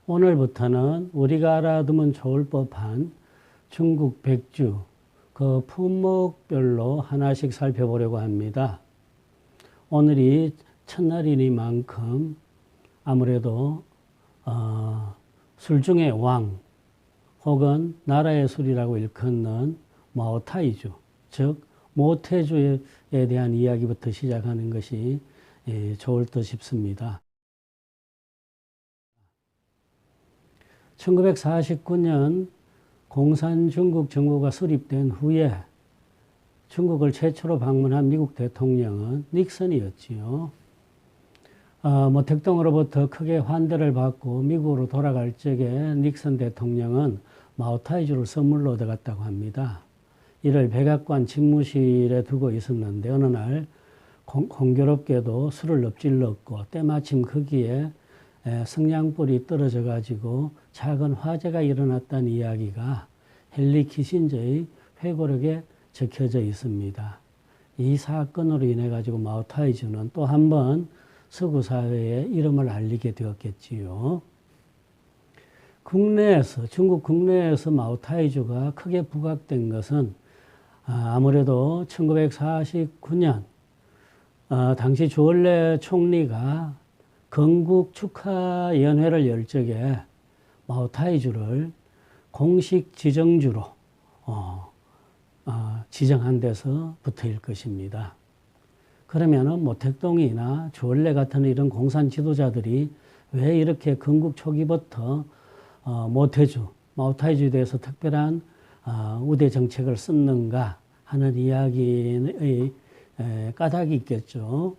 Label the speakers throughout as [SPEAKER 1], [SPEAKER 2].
[SPEAKER 1] 오늘부터는 우리가 알아두면 좋을 법한 중국 백주, 그 품목별로 하나씩 살펴보려고 합니다. 오늘이 첫날이니만큼 아무래도 술 중의 왕 혹은 나라의 술이라고 일컫는 마오타이주, 즉 모태주에 대한 이야기부터 시작하는 것이 좋을 듯 싶습니다. 1949년 공산중국 정부가 수립된 후에 중국을 최초로 방문한 미국 대통령은 닉슨이었지요. 모택동으로부터 크게 환대를 받고 미국으로 돌아갈 적에 닉슨 대통령은 마오타이주를 선물로 얻어갔다고 합니다. 이를 백악관 집무실에 두고 있었는데 어느 날 공교롭게도 술을 엎질렀고 때마침 거기에 성냥불이 떨어져 가지고 작은 화재가 일어났다는 이야기가 헨리 키신저의 회고록에 적혀져 있습니다. 이 사건으로 인해 가지고 마오타이주는 또 한 번 서구 사회에 이름을 알리게 되었겠지요. 중국 국내에서 마오타이주가 크게 부각된 것은 아무래도 1949년 당시 주얼레 총리가 건국 축하연회를 열 적에 마오타이주를 공식 지정주로 지정한 데서부터일 것입니다. 그러면은 모택동이나 주얼레 같은 이런 공산 지도자들이 왜 이렇게 건국 초기부터 모태주, 마오타이주에 대해서 특별한 우대 정책을 썼는가 하는 이야기의 까닭이 있겠죠.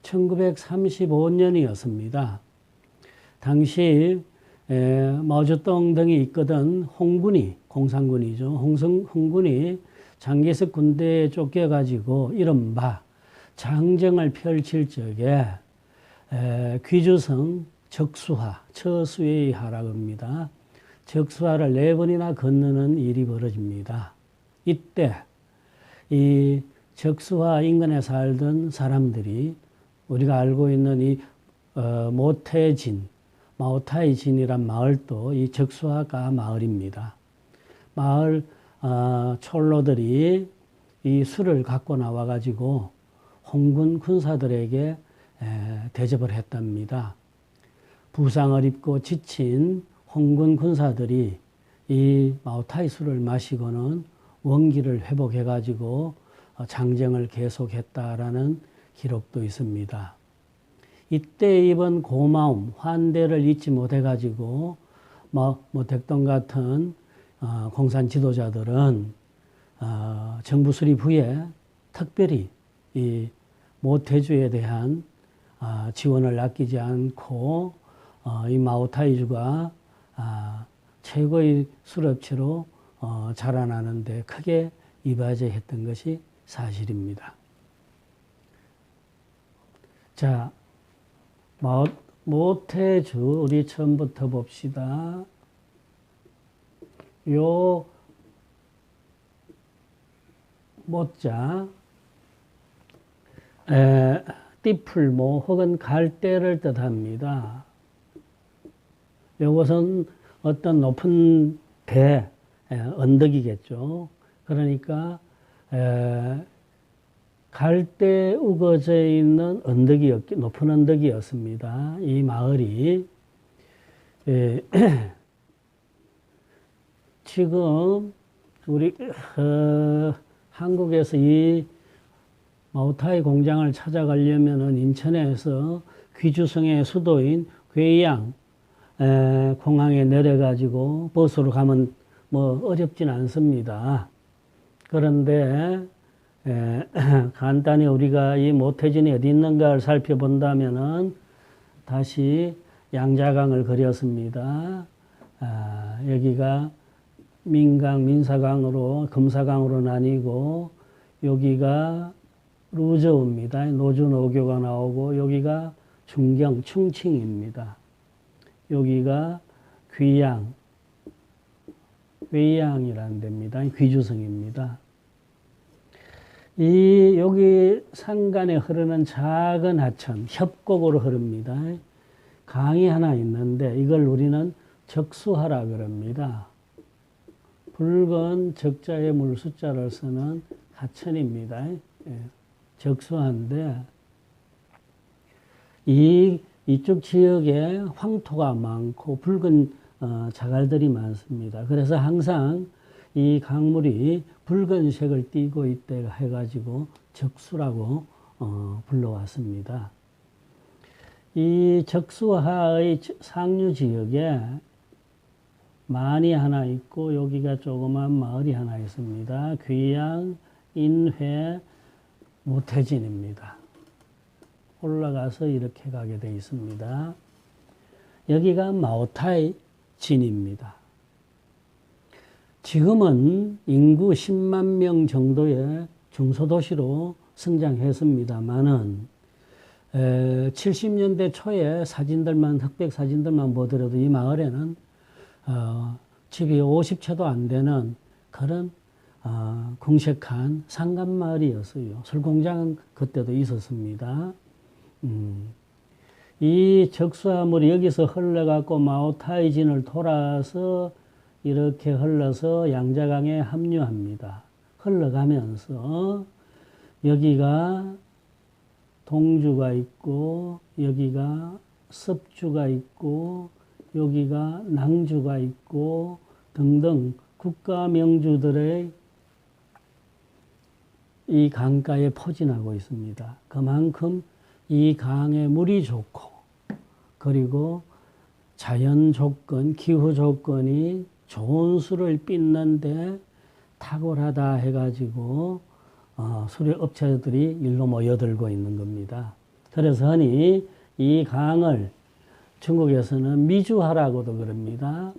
[SPEAKER 1] 1935년이었습니다. 당시 마오쩌둥 등이 이끄던 홍군이, 공산군이죠. 홍군이 장개석 군대에 쫓겨가지고 이른바 장정을 펼칠 적에 귀주성 적수화, 처수회의하라고 합니다. 적수화를 4번이나 건너는 일이 벌어집니다. 이때 이 적수화 인근에 살던 사람들이 우리가 알고 있는 이 모태진, 마오타이진이란 마을도 이 적수화가 마을입니다. 마을 촐로들이 이 술을 갖고 나와가지고 홍군 군사들에게 대접을 했답니다. 부상을 입고 지친 홍군 군사들이 이 마오타이 술을 마시고는 원기를 회복해가지고 장정을 계속했다라는 기록도 있습니다. 이때 입은 고마움, 환대를 잊지 못해가지고 모택동 같은 공산 지도자들은 정부 수립 후에 특별히 이 모태주에 대한 지원을 아끼지 않고 이 마오타이주가 최고의 술업체로 자라나는 데 크게 이바지했던 것이 사실입니다. 자, 모태주 우리 처음부터 봅시다. 요 모자 띠풀모 혹은 갈대를 뜻합니다. 이것은 어떤 높은 대, 언덕이겠죠. 그러니까 갈대 우거져 있는 높은 언덕이었습니다. 이 마을이 지금 우리 한국에서 이 마오타이 공장을 찾아가려면은 인천에서 귀주성의 수도인 괴양 공항에 내려가지고 버스로 가면 뭐 어렵진 않습니다. 그런데 간단히 우리가 이 모태진이 어디 있는가를 살펴본다면은 다시 양자강을 그렸습니다. 여기가 민강, 민사강으로 금사강으로 나뉘고 여기가 루저우입니다. 노주노교가 나오고 여기가 중경, 충칭입니다. 여기가 귀양, 회양이라는 데입니다. 귀주성입니다. 여기 산간에 흐르는 작은 하천, 협곡으로 흐릅니다. 강이 하나 있는데 이걸 우리는 적수하라 그럽니다. 붉은 적자의 물 숫자를 쓰는 하천입니다. 적수한데 이쪽 지역에 황토가 많고 붉은 자갈들이 많습니다. 그래서 항상 이 강물이 붉은색을 띠고 있다 해가지고 적수라고 불러왔습니다. 이 적수하의 상류 지역에 만이 하나 있고 여기가 조그만 마을이 하나 있습니다. 귀양, 인회, 모태진입니다. 올라가서 이렇게 가게 되어 있습니다. 여기가 마오타이 진입니다. 지금은 인구 10만 명 정도의 중소도시로 성장했습니다만은 70년대 초에 사진들만, 흑백 사진들만 보더라도 이 마을에는 집이 50채도 안 되는 그런 궁색한 상간마을이었어요. 설공장은 그때도 있었습니다. 이 적수화물이 여기서 흘러갖고 마오타이진을 돌아서 이렇게 흘러서 양자강에 합류합니다. 흘러가면서 여기가 동주가 있고 여기가 섭주가 있고 여기가 낭주가 있고 등등 국가 명주들의 이 강가에 포진하고 있습니다. 그만큼 이 강의 물이 좋고 그리고 자연 조건, 기후 조건이 좋은 술을 빚는데 탁월하다 해가지고 수레 업체들이 일로 모여들고 있는 겁니다. 그래서 흔히 이 강을 중국에서는 미주하라고도 그럽니다.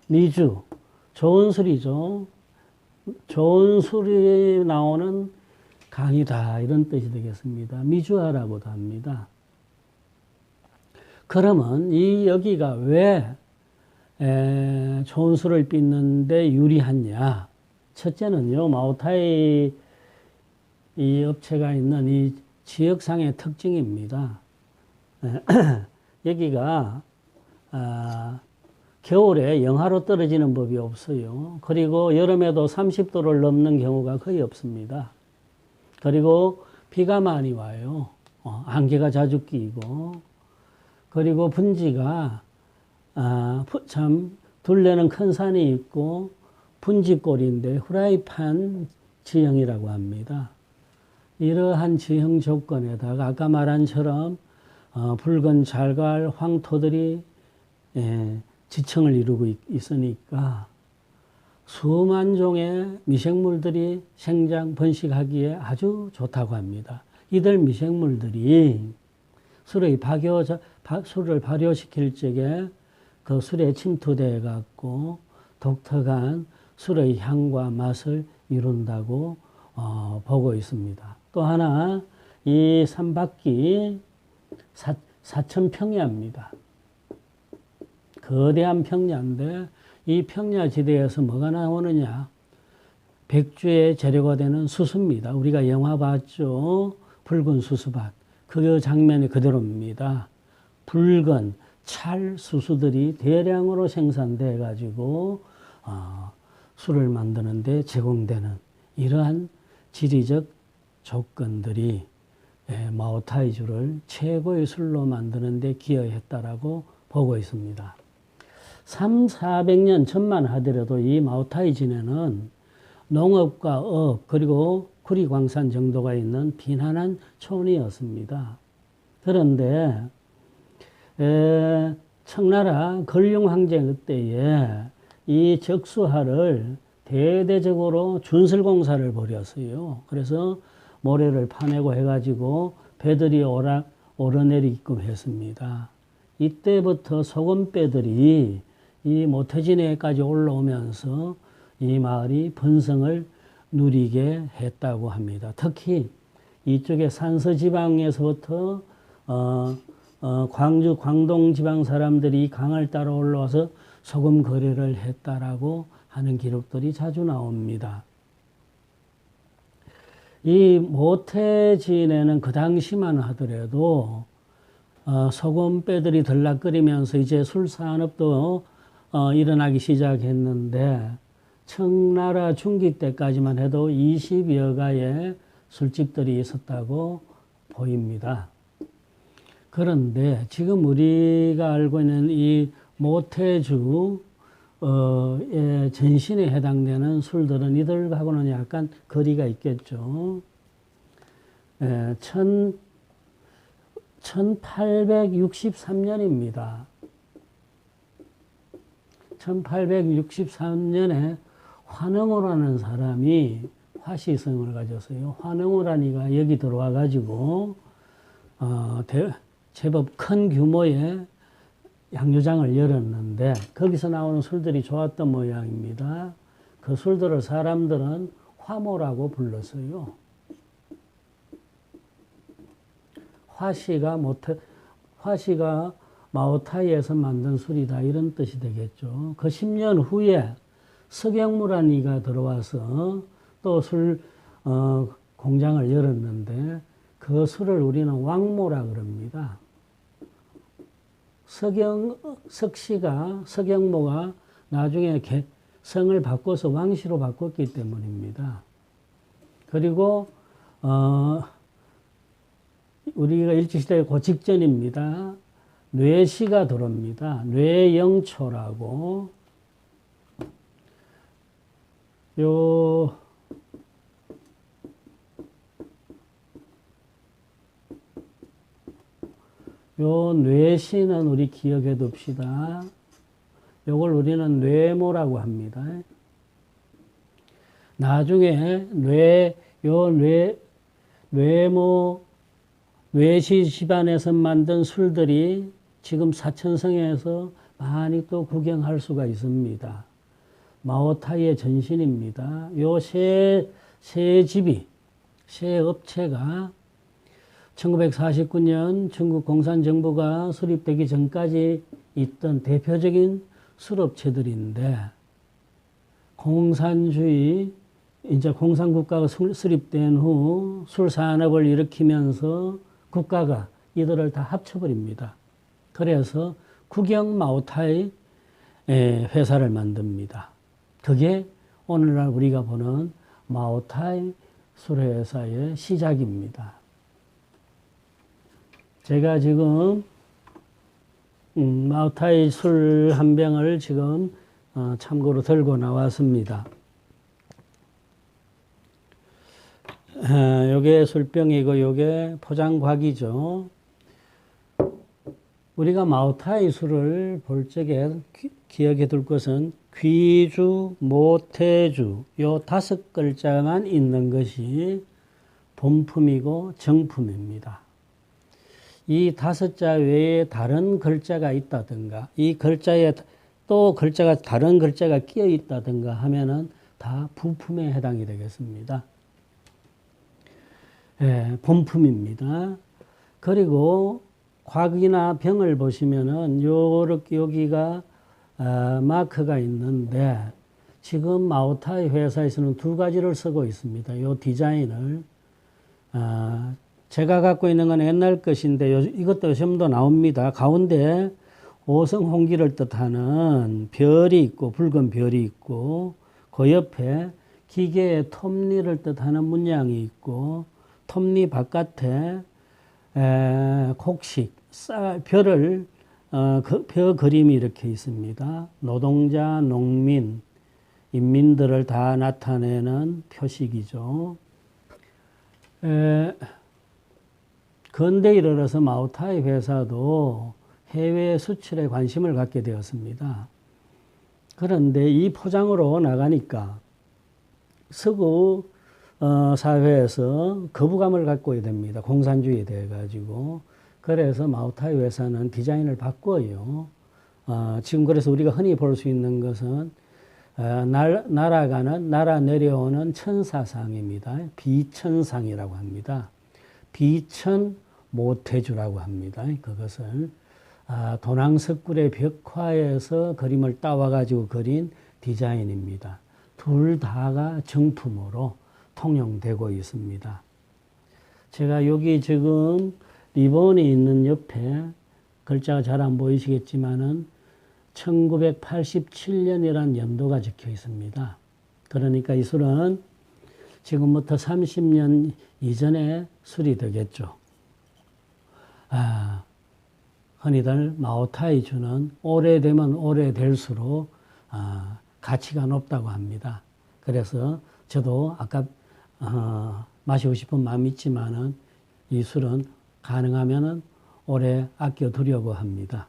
[SPEAKER 1] 미주, 좋은 술이죠. 좋은 술이 나오는 강이다 이런 뜻이 되겠습니다. 미주하라고도 합니다. 그러면 여기가 왜 좋은 술을 빚는데 유리하냐? 첫째는요, 마오타이 이 업체가 있는 이 지역상의 특징입니다. 여기가 겨울에 영하로 떨어지는 법이 없어요. 그리고 여름에도 30도를 넘는 경우가 거의 없습니다. 그리고 비가 많이 와요. 안개가 자주 끼고 그리고 분지가 참 둘레는 큰 산이 있고 분지골인데 후라이팬 지형이라고 합니다. 이러한 지형 조건에다가 아까 말한처럼 붉은 잘갈 황토들이 지층을 이루고 있으니까 수만 종의 미생물들이 생장 번식하기에 아주 좋다고 합니다. 이들 미생물들이 술을 발효시킬 적에 그 술에 침투되어 갖고 독특한 술의 향과 맛을 이룬다고 보고 있습니다. 또 하나 이 산밖이 4,000평야입니다. 거대한 평야인데 이 평야지대에서 뭐가 나오느냐? 백주의 재료가 되는 수수입니다. 우리가 영화 봤죠? 붉은 수수밭. 그 장면이 그대로입니다. 붉은 찰 수수들이 대량으로 생산돼 가지고 술을 만드는데 제공되는 이러한 지리적 조건들이 마오타이주를 최고의 술로 만드는 데 기여했다라고 보고 있습니다. 300~400년 전만 하더라도 이 마오타이진에는 농업과 업 그리고 구리광산 정도가 있는 빈한한 촌이었습니다. 그런데 청나라 건륭황제 때에 이 적수하를 대대적으로 준설공사를 벌였어요. 그래서 모래를 파내고 해가지고 배들이 오르내리게끔 했습니다. 이때부터 소금배들이 이 모태진해까지 올라오면서 이 마을이 번성을 누리게 했다고 합니다. 특히 이쪽에 산서지방에서부터 광주, 광동 지방 사람들이 강을 따라 올라와서 소금 거래를 했다라고 하는 기록들이 자주 나옵니다. 이 모태진에는 그 당시만 하더라도 소금배들이 들락거리면서 이제 술산업도 일어나기 시작했는데 청나라 중기 때까지만 해도 20여 가의 술집들이 있었다고 보입니다. 그런데 지금 우리가 알고 있는 이 모태주 의 전신에 해당되는 술들은 이들하고는 약간 거리가 있겠죠. 1863년입니다. 1863년에 환흥호라는 사람이 화시성을 가졌어요. 환흥호라니가 여기 들어와 가지고 제법 큰 규모의 양조장을 열었는데 거기서 나오는 술들이 좋았던 모양입니다. 그 술들을 사람들은 화모라고 불렀어요. 화시가 마오타이에서 만든 술이다 이런 뜻이 되겠죠. 그 10년 후에 석영무라니가 들어와서 또 술 공장을 열었는데 그 술을 우리는 왕모라 그럽니다. 석영모가 나중에 성을 바꿔서 왕시로 바꿨기 때문입니다. 그리고 우리가 일제시대 그 직전입니다. 뇌시가 들어옵니다. 뇌영초라고 요 뇌시는 우리 기억해 둡시다. 요걸 우리는 뇌모라고 합니다. 나중에 뇌시 집안에서 만든 술들이 지금 사천성에서 많이 또 구경할 수가 있습니다. 마오타이의 전신입니다. 요 세 업체가 1949년 중국 공산정부가 수립되기 전까지 있던 대표적인 술업체들인데 공산주의, 이제 공산국가가 수립된 후 술산업을 일으키면서 국가가 이들을 다 합쳐버립니다. 그래서 국영 마오타이 회사를 만듭니다. 그게 오늘날 우리가 보는 마오타이 술회사의 시작입니다. 제가 지금 마오타이 술 한 병을 지금 참고로 들고 나왔습니다. 요게 술병이고 요게 포장곽이죠. 우리가 마오타이 술을 볼 적에 기억해 둘 것은 귀주, 모태주 요 5글자만 있는 것이 본품이고 정품입니다. 이 5자 외에 다른 글자가 있다든가 이 글자에 또 다른 글자가 끼어 있다든가 하면은 다 부품에 해당이 되겠습니다. 본품입니다. 그리고 곽이나 병을 보시면은 요렇게 여기가 마크가 있는데 지금 마오타이 회사에서는 2가지를 쓰고 있습니다. 요 디자인을 제가 갖고 있는 건 옛날 것인데 이것도 요즘도 나옵니다. 가운데 오성홍기를 뜻하는 별이 있고 붉은 별이 있고 그 옆에 기계의 톱니를 뜻하는 문양이 있고 톱니 바깥에 곡식, 별을 벼 그림이 이렇게 있습니다. 노동자, 농민, 인민들을 다 나타내는 표식이죠. 근대에 이르러서 마오타이 회사도 해외 수출에 관심을 갖게 되었습니다. 그런데 이 포장으로 나가니까 서구 사회에서 거부감을 갖고 됩니다. 공산주의에 대해 가지고. 그래서 마오타이 회사는 디자인을 바꿔요. 지금 그래서 우리가 흔히 볼 수 있는 것은 날아 내려오는 천사상입니다. 비천상이라고 합니다. 비천 모태주라고 합니다. 그것을 도낭석굴의 벽화에서 그림을 따와 가지고 그린 디자인입니다. 둘 다가 정품으로 통용되고 있습니다. 제가 여기 지금 리본이 있는 옆에 글자가 잘 안 보이시겠지만은 1987년이라는 연도가 적혀 있습니다. 그러니까 이 술은 지금부터 30년 이전에 술이 되겠죠. 흔히들 마오타이주는 오래되면 오래될수록 가치가 높다고 합니다. 그래서 저도 아까 마시고 싶은 마음이 있지만은 이 술은 가능하면은 오래 아껴두려고 합니다.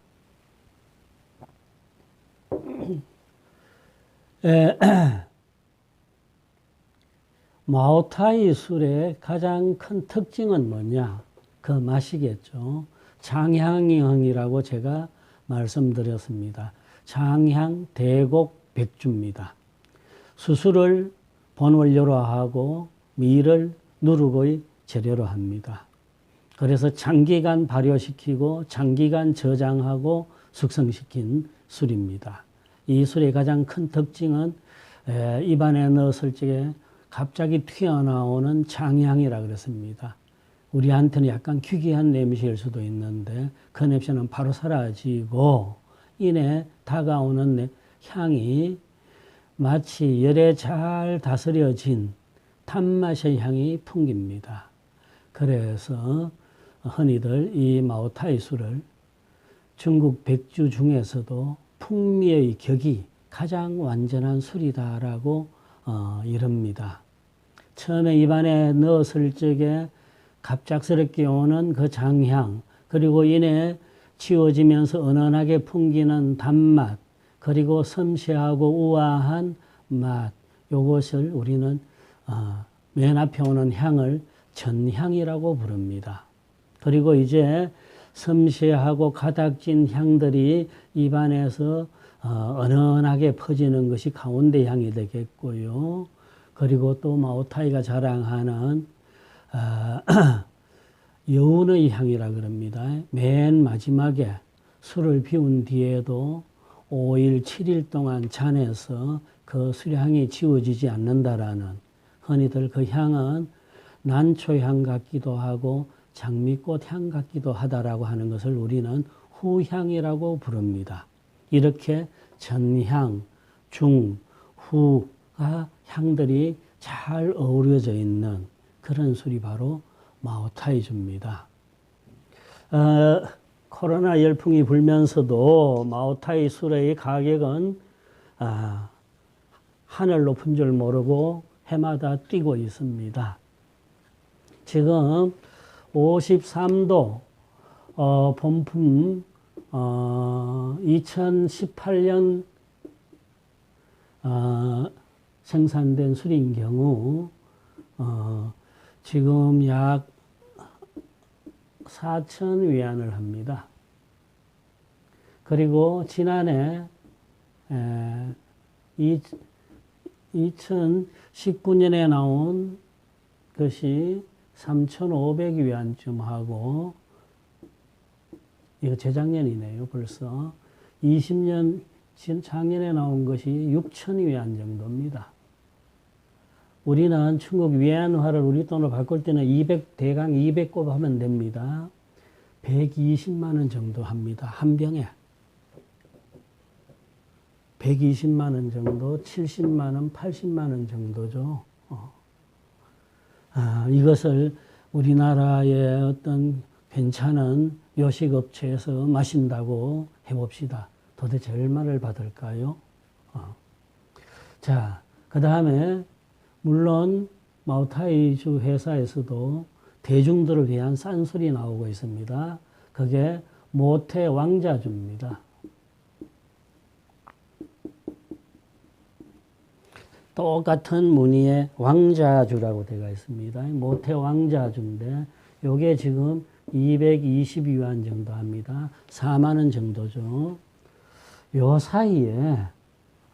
[SPEAKER 1] 마오타이 술의 가장 큰 특징은 뭐냐? 그 맛이겠죠. 장향형이라고 제가 말씀드렸습니다. 장향 대곡 백주입니다. 수수를 본원료로 하고 밀을 누룩의 재료로 합니다. 그래서 장기간 발효시키고 장기간 저장하고 숙성시킨 술입니다. 이 술의 가장 큰 특징은 입안에 넣었을 적에 갑자기 튀어나오는 장향이라 그랬습니다. 우리한테는 약간 기괴한 냄새일 수도 있는데 그 냄새는 바로 사라지고 이내 다가오는 향이 마치 열에 잘 다스려진 단맛의 향이 풍깁니다. 그래서 흔히들 이 마오타이 술을 중국 백주 중에서도 풍미의 격이 가장 완전한 술이다라고 이릅니다. 처음에 입안에 넣었을 적에 갑작스럽게 오는 그 장향, 그리고 이내 지워지면서 은은하게 풍기는 단맛, 그리고 섬세하고 우아한 맛, 요것을 우리는 맨 앞에 오는 향을 전향이라고 부릅니다. 그리고 이제 섬세하고 가닥진 향들이 입안에서 은은하게 퍼지는 것이 가운데 향이 되겠고요. 그리고 또 마오타이가 자랑하는 여운의 향이라 그럽니다. 맨 마지막에 술을 비운 뒤에도 5일, 7일 동안 잔에서 그 술향이 지워지지 않는다라는, 흔히들 그 향은 난초향 같기도 하고 장미꽃 향 같기도 하다라고 하는 것을 우리는 후향이라고 부릅니다. 이렇게 전향, 중, 후가 향들이 잘 어우러져 있는 그런 술이 바로 마오타이주입니다. 코로나 열풍이 불면서도 마오타이 술의 가격은 하늘 높은 줄 모르고 해마다 뛰고 있습니다. 지금 53도 본품 2018년 생산된 술인 경우 지금 약 4,000위안을 합니다. 그리고 지난해 2019년에 나온 것이 3,500위안쯤 하고, 이거 재작년이네요, 벌써. 20년, 작년에 나온 것이 6,000위안 정도입니다. 우리는 중국 위안화를 우리 돈으로 바꿀 때는 대강 200곱 하면 됩니다. 120만 원 정도 합니다. 한 병에. 120만 원 정도, 70만 원, 80만 원 정도죠. 이것을 우리나라의 어떤 괜찮은 요식업체에서 마신다고 해봅시다. 도대체 얼마를 받을까요? 자, 그 다음에 물론 마오타이주 회사에서도 대중들을 위한 싼 술이 나오고 있습니다. 그게 모태 왕자주입니다. 똑같은 무늬의 왕자주라고 되어 있습니다. 모태 왕자주인데 요게 지금 220위안 정도 합니다. 4만 원 정도죠. 요 사이에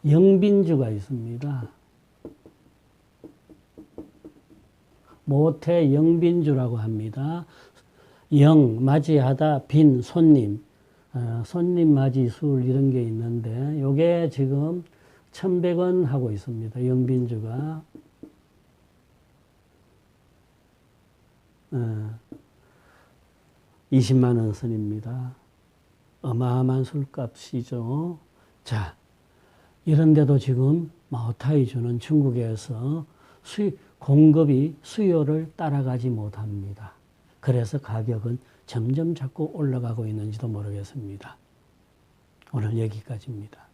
[SPEAKER 1] 영빈주가 있습니다. 모태 영빈주라고 합니다. 영, 맞이하다, 빈, 손님, 손님 맞이 술 이런 게 있는데 요게 지금 1,100원 하고 있습니다. 영빈주가. 20만 원 선입니다. 어마어마한 술값이죠. 자, 이런데도 지금 마오타이주는 중국에서 공급이 수요를 따라가지 못합니다. 그래서 가격은 점점 자꾸 올라가고 있는지도 모르겠습니다. 오늘 여기까지입니다.